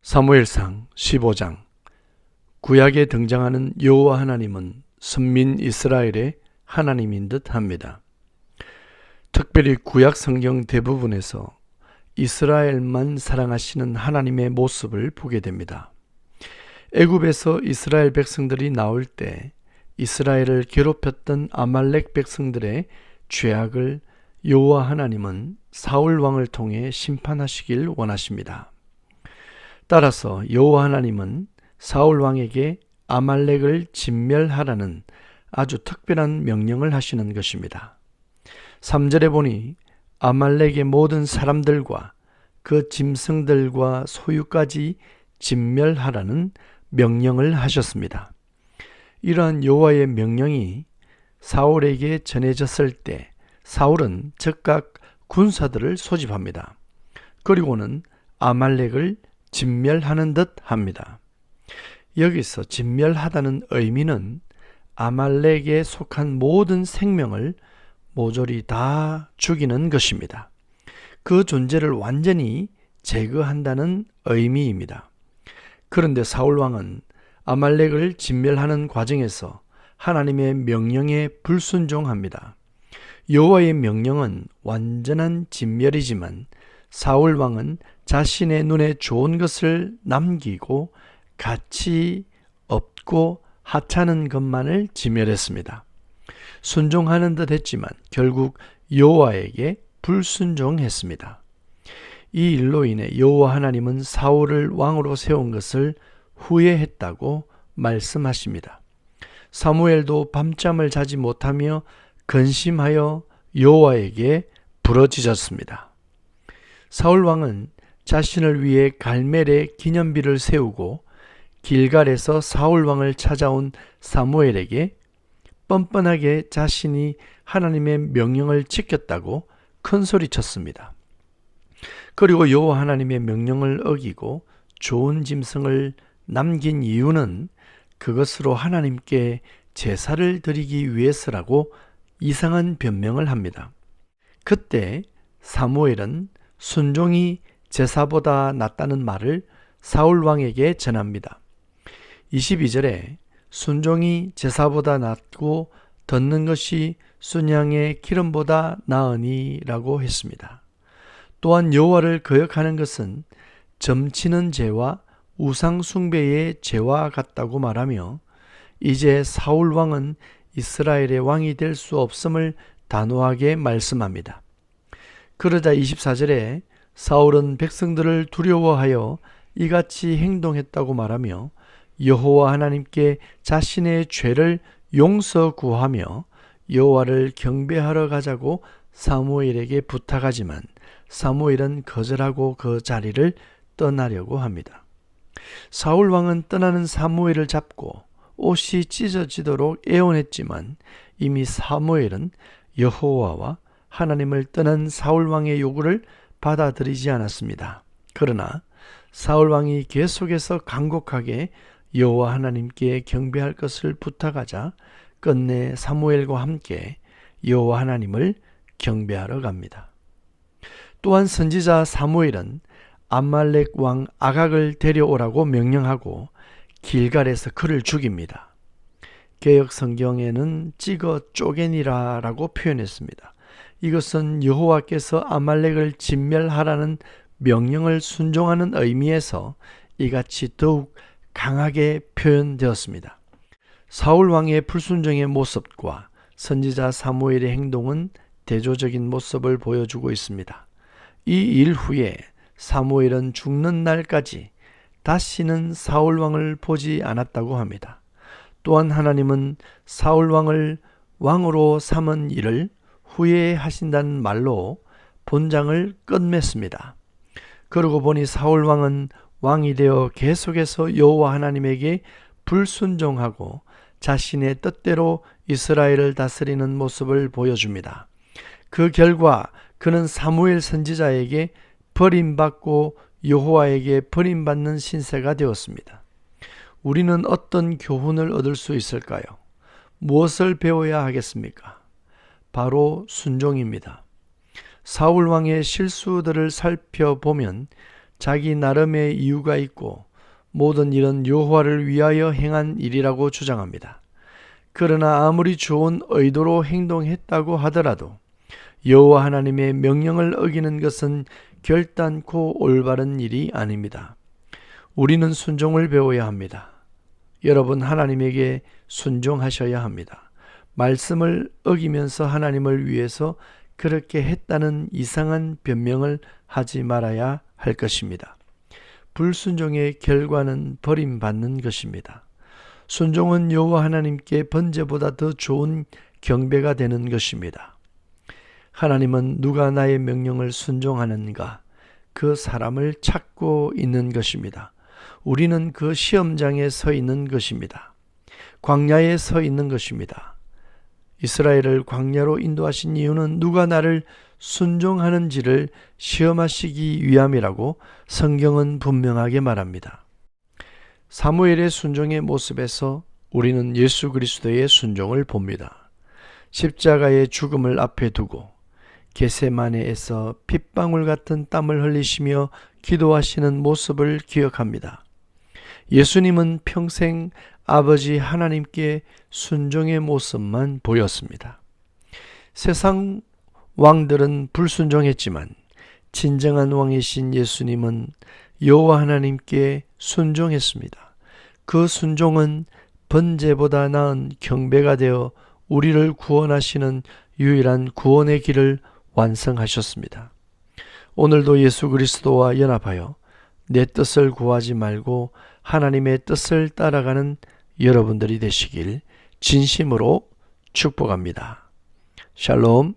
사무엘상 15장. 구약에 등장하는 여호와 하나님은 선민 이스라엘의 하나님인 듯 합니다. 특별히 구약 성경 대부분에서 이스라엘만 사랑하시는 하나님의 모습을 보게 됩니다. 애굽에서 이스라엘 백성들이 나올 때 이스라엘을 괴롭혔던 아말렉 백성들의 죄악을 여호와 하나님은 사울 왕을 통해 심판하시길 원하십니다. 따라서 여호와 하나님은 사울 왕에게 아말렉을 진멸하라는 아주 특별한 명령을 하시는 것입니다. 3절에 보니 아말렉의 모든 사람들과 그 짐승들과 소유까지 진멸하라는 명령을 하셨습니다. 이러한 여호와의 명령이 사울에게 전해졌을 때 사울은 즉각 군사들을 소집합니다. 그리고는 아말렉을 진멸하는 듯 합니다. 여기서 진멸하다는 의미는 아말렉에 속한 모든 생명을 모조리 다 죽이는 것입니다. 그 존재를 완전히 제거한다는 의미입니다. 그런데 사울왕은 아말렉을 진멸하는 과정에서 하나님의 명령에 불순종합니다. 여호와의 명령은 완전한 진멸이지만 사울왕은 자신의 눈에 좋은 것을 남기고 가치 없고 하찮은 것만을 진멸했습니다. 순종하는 듯 했지만 결국 여호와에게 불순종했습니다. 이 일로 인해 여호와 하나님은 사울을 왕으로 세운 것을 후회했다고 말씀하십니다. 사무엘도 밤잠을 자지 못하며 근심하여 여호와에게 부르짖었습니다. 사울 왕은 자신을 위해 갈멜의 기념비를 세우고 길갈에서 사울 왕을 찾아온 사무엘에게 뻔뻔하게 자신이 하나님의 명령을 지켰다고 큰소리쳤습니다. 그리고 여호와 하나님의 명령을 어기고 좋은 짐승을 남긴 이유는 그것으로 하나님께 제사를 드리기 위해서라고 이상한 변명을 합니다. 그때 사무엘은 순종이 제사보다 낫다는 말을 사울 왕에게 전합니다. 22절에 순종이 제사보다 낫고 듣는 것이 순양의 기름보다 나으니 라고 했습니다. 또한 여호와를 거역하는 것은 점치는 죄와 우상 숭배의 죄와 같다고 말하며 이제 사울 왕은 이스라엘의 왕이 될 수 없음을 단호하게 말씀합니다. 그러자 24절에 사울은 백성들을 두려워하여 이같이 행동했다고 말하며 여호와 하나님께 자신의 죄를 용서 구하며 여호와를 경배하러 가자고 사무엘에게 부탁하지만 사무엘은 거절하고 그 자리를 떠나려고 합니다. 사울 왕은 떠나는 사무엘을 잡고 옷이 찢어지도록 애원했지만 이미 사무엘은 여호와와 하나님을 떠난 사울 왕의 요구를 받아들이지 않았습니다. 그러나 사울 왕이 계속해서 간곡하게 여호와 하나님께 경배할 것을 부탁하자 끝내 사무엘과 함께 여호와 하나님을 경배하러 갑니다. 또한 선지자 사무엘은 아말렉 왕 아각을 데려오라고 명령하고 길갈에서 그를 죽입니다. 개역 성경에는 찍어 쪼개니라라고 표현했습니다. 이것은 여호와께서 아말렉을 진멸하라는 명령을 순종하는 의미에서 이같이 더욱 강하게 표현되었습니다. 사울 왕의 불순종의 모습과 선지자 사무엘의 행동은 대조적인 모습을 보여주고 있습니다. 이 일 후에 사무엘은 죽는 날까지 다시는 사울 왕을 보지 않았다고 합니다. 또한 하나님은 사울 왕을 왕으로 삼은 일을 후회하신다는 말로 본장을 끝맺습니다. 그러고 보니 사울 왕은 왕이 되어 계속해서 여호와 하나님에게 불순종하고 자신의 뜻대로 이스라엘을 다스리는 모습을 보여줍니다. 그 결과 그는 사무엘 선지자에게 버림받고 여호와에게 버림받는 신세가 되었습니다. 우리는 어떤 교훈을 얻을 수 있을까요? 무엇을 배워야 하겠습니까? 바로 순종입니다. 사울 왕의 실수들을 살펴보면 자기 나름의 이유가 있고 모든 일은 여호와를 위하여 행한 일이라고 주장합니다. 그러나 아무리 좋은 의도로 행동했다고 하더라도 여호와 하나님의 명령을 어기는 것은 결단코 올바른 일이 아닙니다. 우리는 순종을 배워야 합니다. 여러분, 하나님에게 순종하셔야 합니다. 말씀을 어기면서 하나님을 위해서 그렇게 했다는 이상한 변명을 하지 말아야 할 것입니다. 불순종의 결과는 버림받는 것입니다. 순종은 여호와 하나님께 번제보다 더 좋은 경배가 되는 것입니다. 하나님은 누가 나의 명령을 순종하는가? 그 사람을 찾고 있는 것입니다. 우리는 그 시험장에 서 있는 것입니다. 광야에 서 있는 것입니다. 이스라엘을 광야로 인도하신 이유는 누가 나를 순종하는지를 시험하시기 위함이라고 성경은 분명하게 말합니다. 사무엘의 순종의 모습에서 우리는 예수 그리스도의 순종을 봅니다. 십자가의 죽음을 앞에 두고 겟세마네에서 핏방울 같은 땀을 흘리시며 기도하시는 모습을 기억합니다. 예수님은 평생 아버지 하나님께 순종의 모습만 보였습니다. 세상 왕들은 불순종했지만 진정한 왕이신 예수님은 여호와 하나님께 순종했습니다. 그 순종은 번제보다 나은 경배가 되어 우리를 구원하시는 유일한 구원의 길을 완성하셨습니다. 오늘도 예수 그리스도와 연합하여 내 뜻을 구하지 말고 하나님의 뜻을 따라가는 여러분들이 되시길 진심으로 축복합니다. 샬롬.